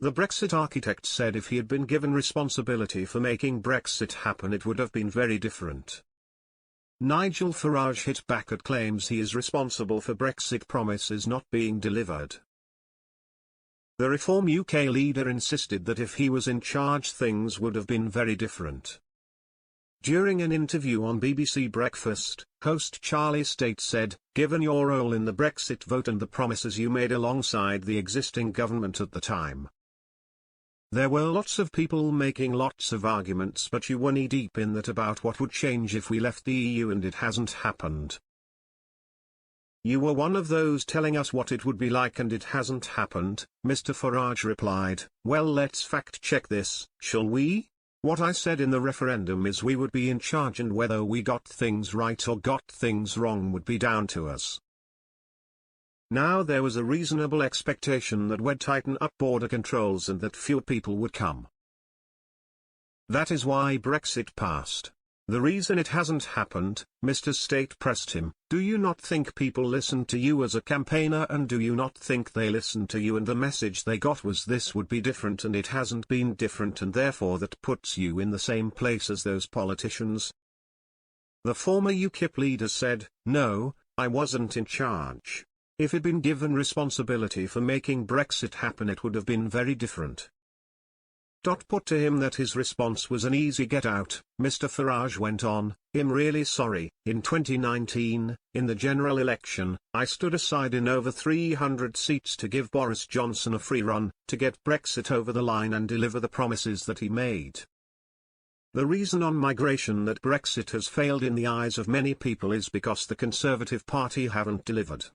The Brexit architect said if he had been given responsibility for making Brexit happen it would have been very different. Nigel Farage hit back at claims he is responsible for Brexit promises not being delivered. The Reform UK leader insisted that if he was in charge things would have been very different. During an interview on BBC Breakfast, host Charlie Stayt said, "Given your role in the Brexit vote and the promises you made alongside the existing government at the time, there were lots of people making lots of arguments, but you were knee-deep in that about what would change if we left the EU and it hasn't happened. You were one of those telling us what it would be like and it hasn't happened." Mr. Farage replied, "Well, let's fact-check this, shall we? What I said in the referendum is we would be in charge and whether we got things right or got things wrong would be down to us. Now there was a reasonable expectation that we'd tighten up border controls and that fewer people would come. That is why Brexit passed. The reason it hasn't happened," Mr. Stayt pressed him, "do you not think people listened to you as a campaigner, and do you not think they listened to you and the message they got was this would be different and it hasn't been different and therefore that puts you in the same place as those politicians?" The former UKIP leader said, "No, I wasn't in charge. If he'd been given responsibility for making Brexit happen it would have been very different." Put to him that his response was an easy get out, Mr. Farage went on, "I'm really sorry. In 2019, in the general election, I stood aside in over 300 seats to give Boris Johnson a free run, to get Brexit over the line and deliver the promises that he made. The reason on migration that Brexit has failed in the eyes of many people is because the Conservative Party haven't delivered.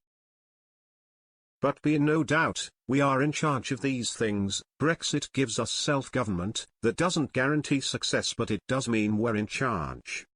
But be in no doubt, we are in charge of these things. Brexit gives us self-government. That doesn't guarantee success, but it does mean we're in charge.